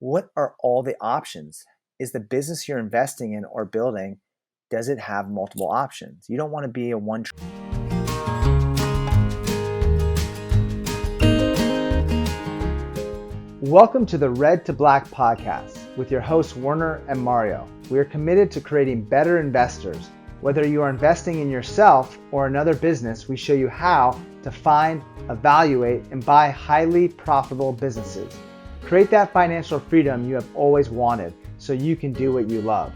What are all the options? Is the business you're investing in or building, does it have multiple options? You don't want to be a one. Welcome to the Red to Black podcast with your hosts Werner and Mario. We are committed to creating better investors. Whether you are investing in yourself or another business, we show you how to find, evaluate, and buy highly profitable businesses. Create that financial freedom you have always wanted so you can do what you love.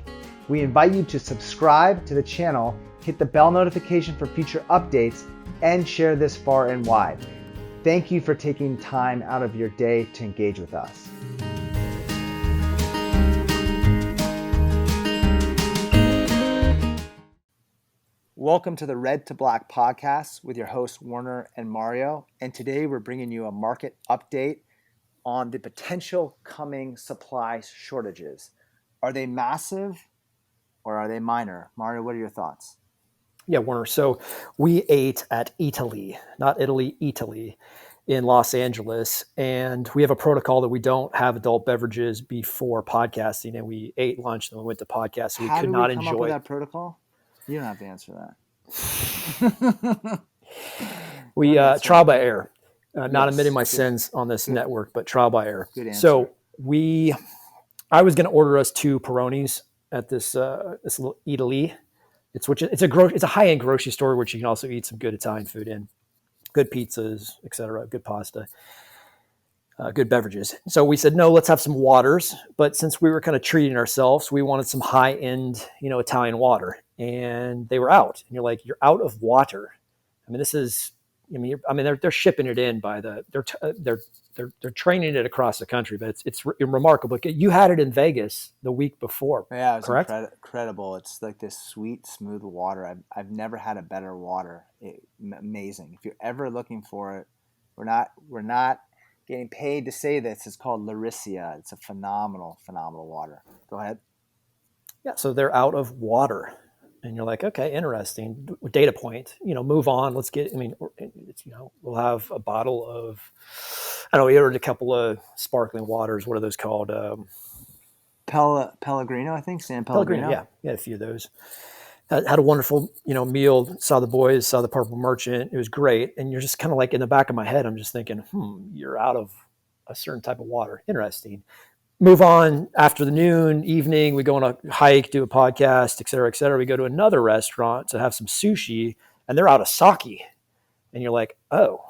We invite you to subscribe to the channel, hit the bell notification for future updates, and share this far and wide. Thank you for taking time out of your day to engage with us. Welcome to the Red to Black podcast with your hosts Werner and Mario. And today we're bringing you a market update on the potential coming supply shortages. Are they massive or are they minor? Mario, what are your thoughts? Yeah, Werner. So we ate at Italy, not Italy, Italy in Los Angeles. And we have a protocol that we don't have adult beverages before podcasting. And we ate lunch and we went to podcast. So we How could did not we come enjoy up with that protocol? You don't have to answer that. We trial by error. Not Yes, admitting my good. sins on this network, but trial by error. Good answer. So I was going to order us 2 Peronis at this little Italy. It's a high end grocery store which you can also eat some good Italian food in, good pizzas, etc., good pasta, good beverages. So we said no, let's have some waters. But since we were kind of treating ourselves, we wanted some high end, Italian water, and they were out. And you're like, you're out of water. I mean, they're shipping it in by they're training it across the country, but it's remarkable. You had it in Vegas the week before, Yeah, it was correct? incredible. It's like this sweet, smooth water. I've never had a better water. Amazing. If you're ever looking for it, we're not getting paid to say this. It's called Larissa. It's a phenomenal water. Go ahead. Yeah, so they're out of water. And you're like, okay, interesting data point, move on. Let's we'll have a bottle of, I don't know, we ordered a couple of sparkling waters. What are those called? Pellegrino, I think. San Pellegrino. Yeah, a few of those. Had a wonderful, meal. Saw the boys, saw the Purple Merchant. It was great. And you're just kind of like in the back of my head, I'm just thinking, you're out of a certain type of water. Interesting. Move on after the noon, evening, we go on a hike, do a podcast, et cetera, et cetera. We go to another restaurant to have some sushi, and they're out of sake. And you're like, oh,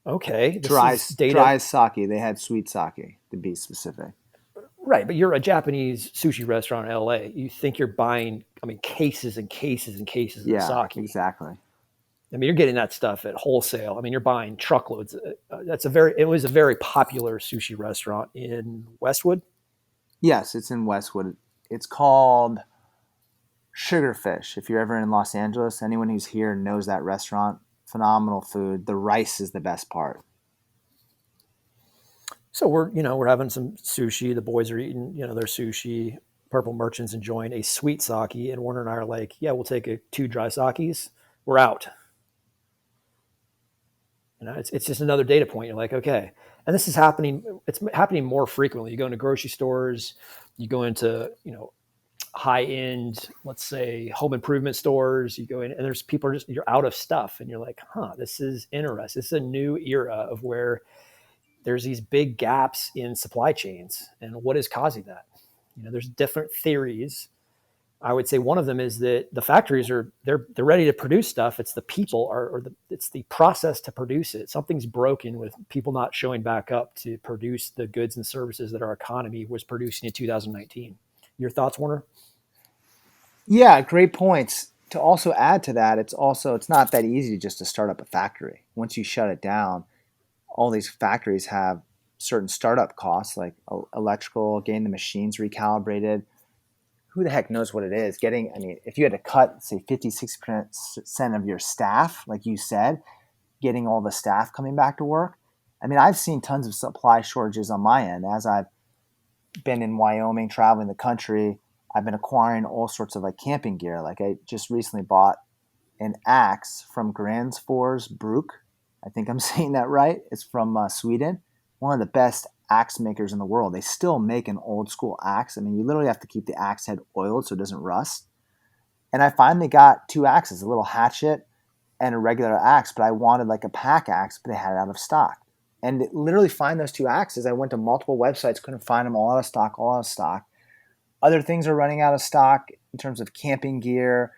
okay. Dry sake. They had sweet sake, to be specific. Right, but you're a Japanese sushi restaurant in LA. You think you're buying, cases and cases and cases of sake. Exactly. You're getting that stuff at wholesale. You're buying truckloads. It was a very popular sushi restaurant in Westwood. Yes, it's in Westwood. It's called Sugarfish. If you're ever in Los Angeles, anyone who's here knows that restaurant. Phenomenal food. The rice is the best part. So we're having some sushi. The boys are eating, their sushi. Purple Merchant's enjoying a sweet sake, and Warner and I are like, yeah, we'll take 2 dry sakes. We're out. It's just another data point. You're like, okay. And this is happening. It's happening more frequently. You go into grocery stores, you go into, high end, let's say home improvement stores, you go in and there's people you're out of stuff. And you're like, this is interesting. This is a new era of where there's these big gaps in supply chains. And what is causing that? There's different theories. I would say one of them is that the factories they're ready to produce stuff. It's the people it's the process to produce it. Something's broken with people not showing back up to produce the goods and services that our economy was producing in 2019. Your thoughts, Warner? Yeah, great points. To also add to that, it's not that easy just to start up a factory. Once you shut it down, all these factories have certain startup costs like electrical, getting the machines recalibrated. Who the heck knows what it is? If you had to cut, say, 56% of your staff, like you said, getting all the staff coming back to work. I've seen tons of supply shortages on my end. As I've been in Wyoming, traveling the country, I've been acquiring all sorts of camping gear. Like I just recently bought an axe from Gränsfors Bruk. I think I'm saying that right. It's from Sweden. One of the best axe makers in the world. They still make an old school axe. I mean, you literally have to keep the axe head oiled so it doesn't rust. And I finally got two axes, a little hatchet and a regular axe, but I wanted like a pack axe, but they had it out of stock. And literally find those two axes. I went to multiple websites, couldn't find them, all out of stock, all out of stock. Other things are running out of stock in terms of camping gear,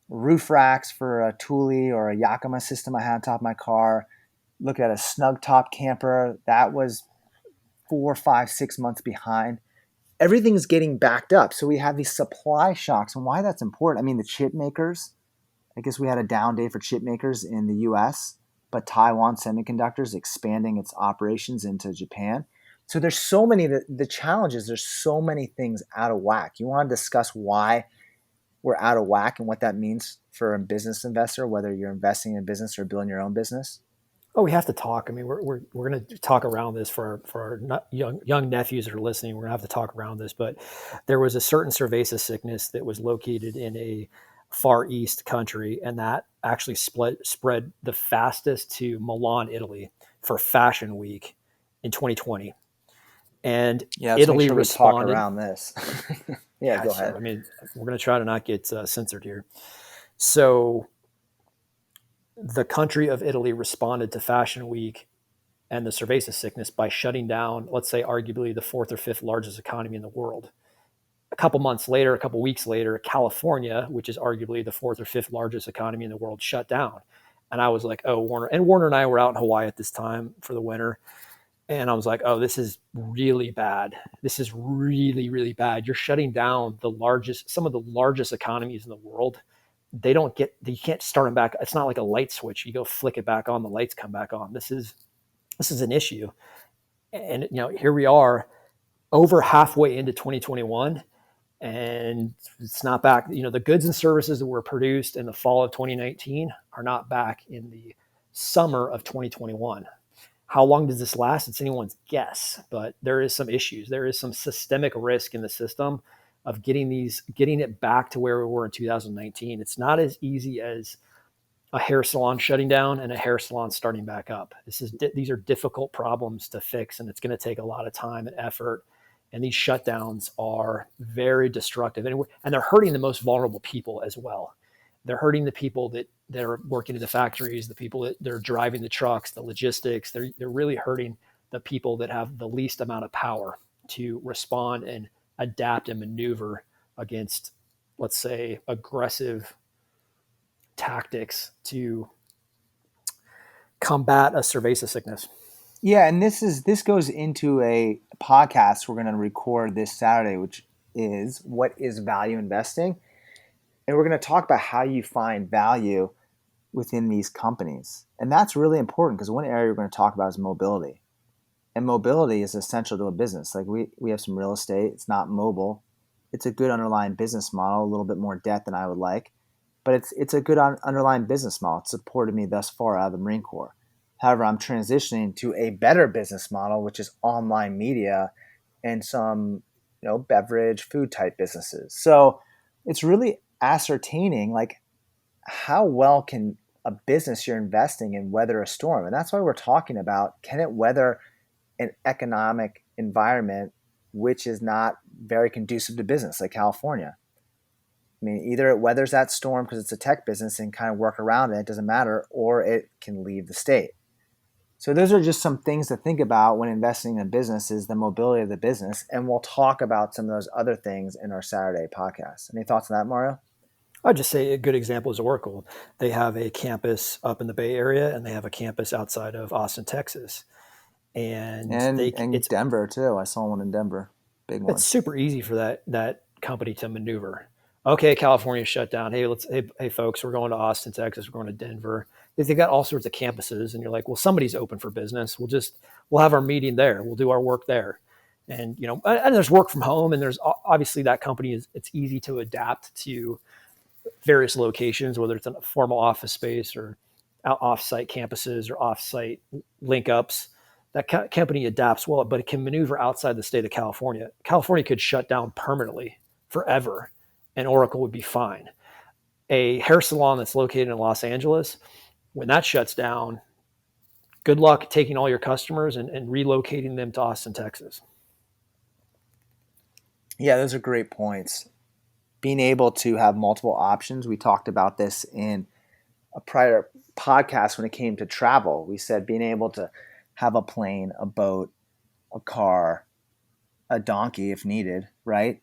roof racks for a Thule or a Yakima system I had on top of my car. Look at a snug top camper. That was 4, 5, 6 months behind. Everything's getting backed up. So we have these supply shocks. And why that's important, I mean, the chip makers, I guess we had a down day for chip makers in the US, but Taiwan Semiconductors expanding its operations into Japan. So there's so many, the challenges, there's so many things out of whack. You want to discuss why we're out of whack and what that means for a business investor, whether you're investing in a business or building your own business? Oh, we have to talk. I mean, we're going to talk around this for our young nephews that are listening. We're going to have to talk around this, but there was a certain cerveza sickness that was located in a Far East country, and that actually spread the fastest to Milan, Italy, for Fashion Week in 2020. And Yeah, let's make Italy sure we talk responded. around this. Yeah, go ahead. I mean, we're going to try to not get censored here. So the country of Italy responded to Fashion Week and the cerveza sickness by shutting down, let's say, arguably the fourth or fifth largest economy in the world. A couple months later, a couple weeks later, California, which is arguably the fourth or fifth largest economy in the world, shut down. And I was like, oh, Warner. And Warner and I were out in Hawaii at this time for the winter. And I was like, oh, this is really bad. This is really, really bad. You're shutting down some of the largest economies in the world. You can't start them back. It's not like a light switch. You go flick it back on, the lights come back on. This is an issue. And, here we are over halfway into 2021 and it's not back. The goods and services that were produced in the fall of 2019 are not back in the summer of 2021. How long does this last? It's anyone's guess, but there is some issues. There is some systemic risk in the system of getting it back to where we were in 2019. It's not as easy as a hair salon shutting down and a hair salon starting back up. These are difficult problems to fix, and it's going to take a lot of time and effort. And these shutdowns are very destructive, and they're hurting the most vulnerable people as well. They're hurting the people that are working in the factories, the people that they're driving the trucks, the logistics. They're really hurting the people that have the least amount of power to respond and adapt and maneuver against, let's say, aggressive tactics to combat a cerveza sickness. Yeah, and this goes into a podcast we're going to record this Saturday, which is what is value investing, and we're going to talk about how you find value within these companies, and that's really important because one area we're going to talk about is mobility, and mobility is essential to a business. Like we have some real estate; it's not mobile. It's a good underlying business model, a little bit more debt than I would like, but it's a good underlying business model. It's supported me thus far out of the Marine Corps. However, I'm transitioning to a better business model, which is online media and some, beverage, food type businesses. So it's really ascertaining like how well can a business you're investing in weather a storm. And that's why we're talking about, can it weather an economic environment which is not very conducive to business like California? I mean, either it weathers that storm because it's a tech business and kind of work around it, it doesn't matter, or it can leave the state. So those are just some things to think about when investing in a business, is the mobility of the business. And we'll talk about some of those other things in our Saturday podcast. Any thoughts on that, Mario? I'd just say a good example is Oracle. They have a campus up in the Bay Area and they have a campus outside of Austin, Texas. And it's Denver too. I saw one in Denver. Big one. It's super easy for that company to maneuver. Okay, California shut down. Hey folks, we're going to Austin, Texas. We're going to Denver. They got all sorts of campuses, and you're like, well, somebody's open for business. We'll have our meeting there. We'll do our work there. And and there's work from home, and there's obviously that company it's easy to adapt to various locations, whether it's in a formal office space or off-site campuses or off-site link-ups. That company adapts well, but it can maneuver outside the state of California. California could shut down permanently forever, and Oracle would be fine. A hair salon that's located in Los Angeles, when that shuts down, good luck taking all your customers and relocating them to Austin, Texas. Yeah, those are great points. Being able to have multiple options. We talked about this in a prior podcast when it came to travel. We said being able to have a plane, a boat, a car, a donkey if needed, right?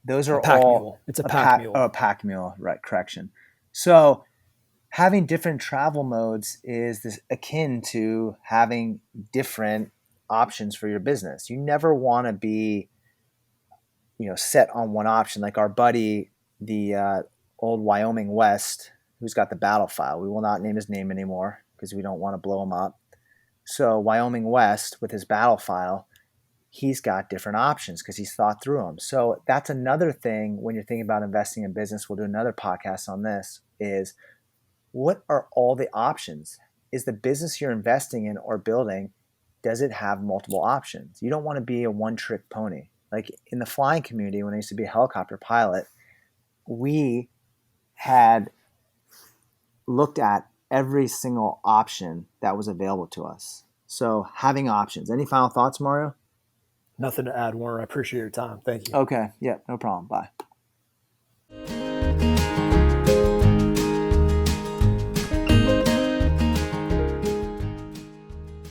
Those are A pack all mule. It's a pack mule. a pack mule, right? Correction. So having different travel modes is this akin to having different options for your business. You never want to be, set on one option. Like our buddy, the old Wyoming West, who's got the battle file. We will not name his name anymore because we don't want to blow him up. So Wyoming West with his battle file, he's got different options because he's thought through them. So that's another thing when you're thinking about investing in business. We'll do another podcast on this is what are all the options? Is the business you're investing in or building, does it have multiple options? You don't want to be a one-trick pony. Like in the flying community, when I used to be a helicopter pilot, we had looked at every single option that was available to us. So having options. Any final thoughts, Mario? Nothing to add, Warner. I appreciate your time. Thank you. Okay. Yeah, no problem. Bye.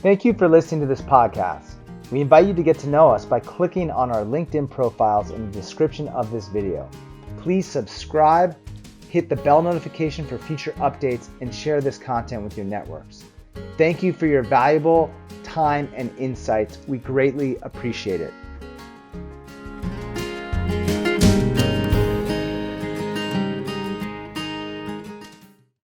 Thank you for listening to this podcast. We invite you to get to know us by clicking on our LinkedIn profiles in the description of this video. Please subscribe, hit the bell notification for future updates, and share this content with your networks. Thank you for your valuable time and insights. We greatly appreciate it.